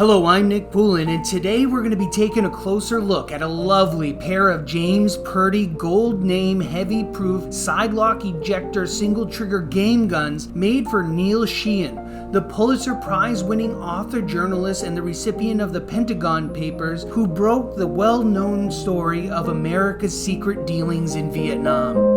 Hello, I'm Nick Poulin, and today we're going to be taking a closer look at a lovely pair of James Purdey Gold Name heavy-proof Sidelock ejector single-trigger game guns made for Neil Sheehan, the Pulitzer Prize winning author, journalist, and the recipient of the Pentagon Papers, who broke the well-known story of America's secret dealings in Vietnam.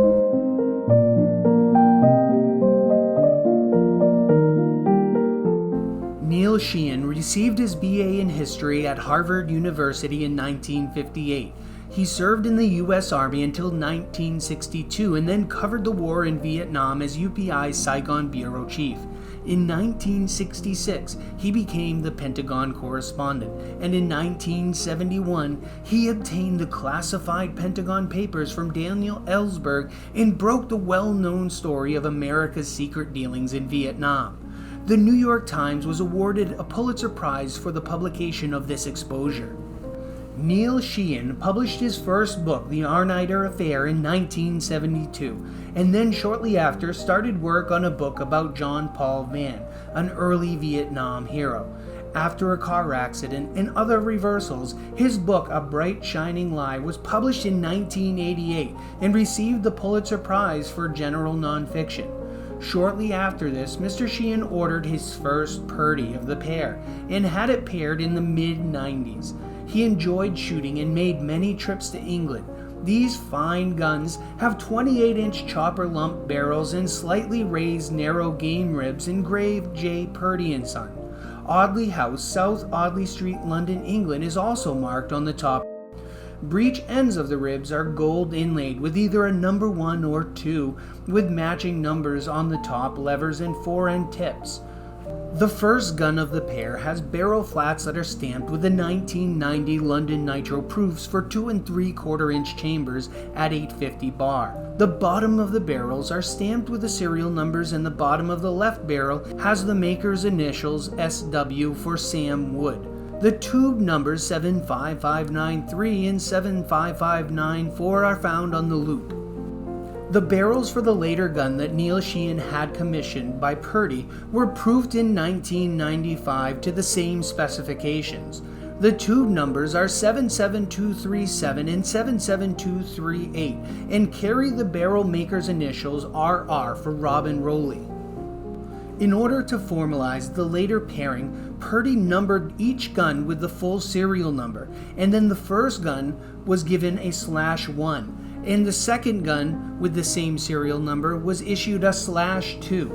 Neil Sheehan received his BA in history at Harvard University in 1958. He served in the U.S. Army until 1962 and then covered the war in Vietnam as UPI's Saigon Bureau Chief. In 1966, he became the Pentagon correspondent, and in 1971, he obtained the classified Pentagon Papers from Daniel Ellsberg and broke the well-known story of America's secret dealings in Vietnam. The New York Times was awarded a Pulitzer Prize for the publication of this exposure. Neil Sheehan published his first book, The Arnheiter Affair, in 1972, and then shortly after started work on a book about John Paul Vann, an early Vietnam hero. After a car accident and other reversals, his book, A Bright Shining Lie, was published in 1988 and received the Pulitzer Prize for general nonfiction. Shortly after this, Mr. Sheehan ordered his first Purdey of the pair and had it paired in the mid-90s. He enjoyed shooting and made many trips to England. These fine guns have 28-inch chopper lump barrels and slightly raised narrow game ribs engraved J. Purdey & Son. Audley House, South Audley Street, London, England is also marked on the top. Breech ends of the ribs are gold inlaid with either a number 1 or 2 with matching numbers on the top levers and fore-end tips. The first gun of the pair has barrel flats that are stamped with the 1990 London Nitro proofs for 2 3/4 inch chambers at 850 bar. The bottom of the barrels are stamped with the serial numbers, and the bottom of the left barrel has the maker's initials SW for Sam Wood. The tube numbers 75593 and 75594 are found on the loop. The barrels for the later gun that Neil Sheehan had commissioned by Purdey were proofed in 1995 to the same specifications. The tube numbers are 77237 and 77238 and carry the barrel maker's initials RR for Robin Rowley. In order to formalize the later pairing, Purdey numbered each gun with the full serial number, and then the first gun was given a /1, and the second gun with the same serial number was issued a /2.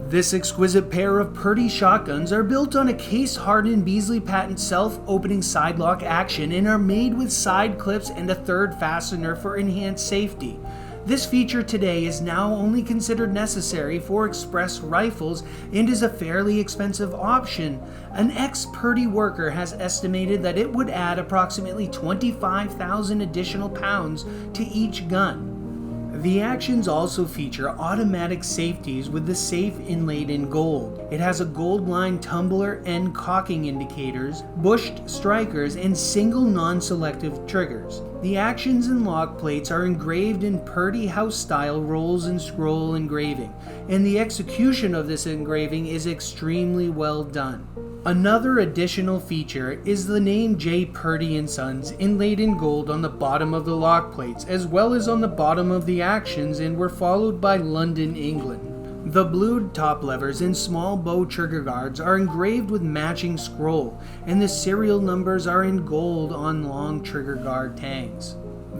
This exquisite pair of Purdey shotguns are built on a case-hardened Beasley patent self-opening sidelock action and are made with side clips and a third fastener for enhanced safety. This feature today is now only considered necessary for express rifles and is a fairly expensive option. An ex-Purdey worker has estimated that it would add approximately 25,000 additional pounds to each gun. The actions also feature automatic safeties with the safe inlaid in gold. It has a gold-lined tumbler and cocking indicators, bushed strikers, and single non-selective triggers. The actions and lock plates are engraved in Purdey house-style rolls and scroll engraving, and the execution of this engraving is extremely well done. Another additional feature is the name J. Purdey & Sons inlaid in gold on the bottom of the lock plates as well as on the bottom of the actions, and were followed by London, England. The blued top levers and small bow trigger guards are engraved with matching scroll, and the serial numbers are in gold on long trigger guard tangs.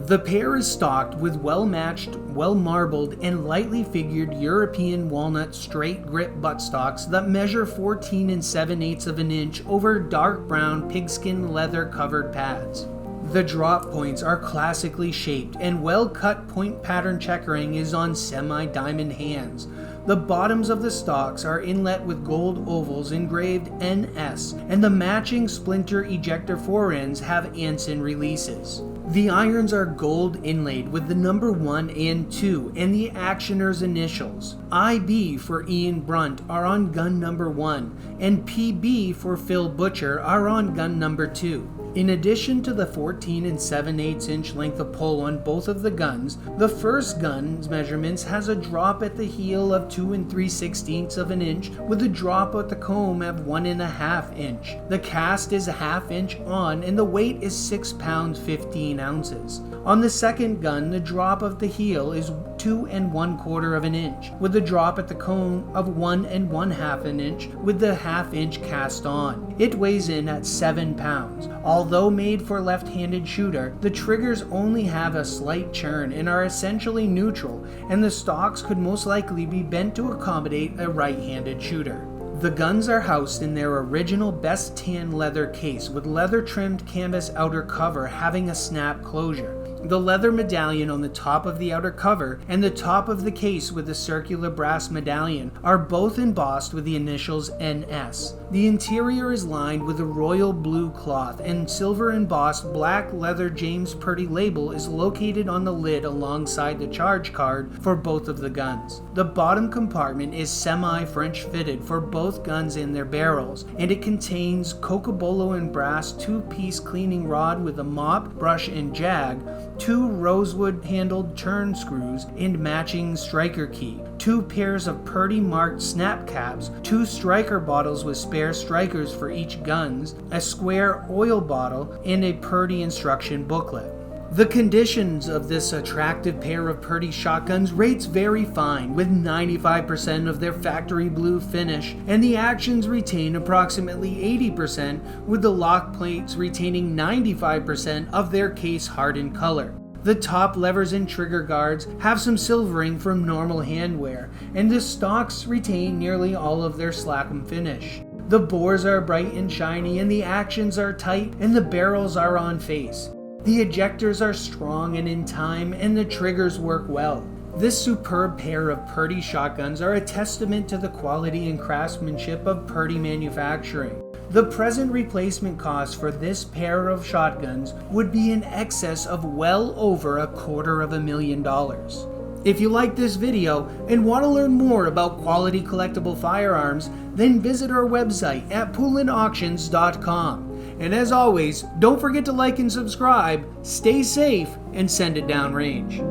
The pair is stocked with well-matched, well-marbled, and lightly figured European walnut straight grip buttstocks that measure 14 7/8 of an inch over dark brown pigskin leather-covered pads. The drop points are classically shaped, and well-cut point pattern checkering is on semi-diamond hands. The bottoms of the stocks are inlet with gold ovals engraved NS, and the matching splinter ejector forends have Anson releases. The irons are gold inlaid with the number 1 and 2 and the actioner's initials. IB for Ian Brunt are on gun number 1, and PB for Phil Butcher are on gun number 2. In addition to the 14 and 7/8 inch length of pull on both of the guns, the first gun's measurements has a drop at the heel of 2 3/16 of an inch with a drop at the comb of 1.5 inch. The cast is a 1/2 inch on and the weight is 6 pounds 15 ounces. On the second gun, the drop of the heel is 2 1/4 of an inch with a drop at the comb of 1 1/2 an inch with the 1/2 inch cast on. It weighs in at 7 pounds. Although made for left-handed shooter, the triggers only have a slight churn and are essentially neutral, and the stocks could most likely be bent to accommodate a right-handed shooter. The guns are housed in their original best tan leather case with leather-trimmed canvas outer cover having a snap closure. The leather medallion on the top of the outer cover and the top of the case with the circular brass medallion are both embossed with the initials NS. The interior is lined with a royal blue cloth and silver embossed black leather James Purdey label is located on the lid alongside the charge card for both of the guns. The bottom compartment is semi-French fitted for both guns and their barrels, and it contains cocobolo and brass 2-piece cleaning rod with a mop, brush, and jag, 2 rosewood handled turn screws and matching striker key, 2 pairs of Purdey marked snap caps, 2 striker bottles with spare strikers for each guns, a square oil bottle, and a Purdey instruction booklet. The conditions of this attractive pair of Purdey shotguns rates very fine, with 95% of their factory blue finish, and the actions retain approximately 80%, with the lock plates retaining 95% of their case hardened color. The top levers and trigger guards have some silvering from normal hand wear, and the stocks retain nearly all of their slackum finish. The bores are bright and shiny, and the actions are tight, and the barrels are on face. The ejectors are strong and in time, and the triggers work well. This superb pair of Purdey shotguns are a testament to the quality and craftsmanship of Purdey manufacturing. The present replacement cost for this pair of shotguns would be in excess of well over $250,000. If you like this video and want to learn more about quality collectible firearms, then visit our website at pulitauctions.com. And as always, don't forget to like and subscribe, stay safe, and send it downrange.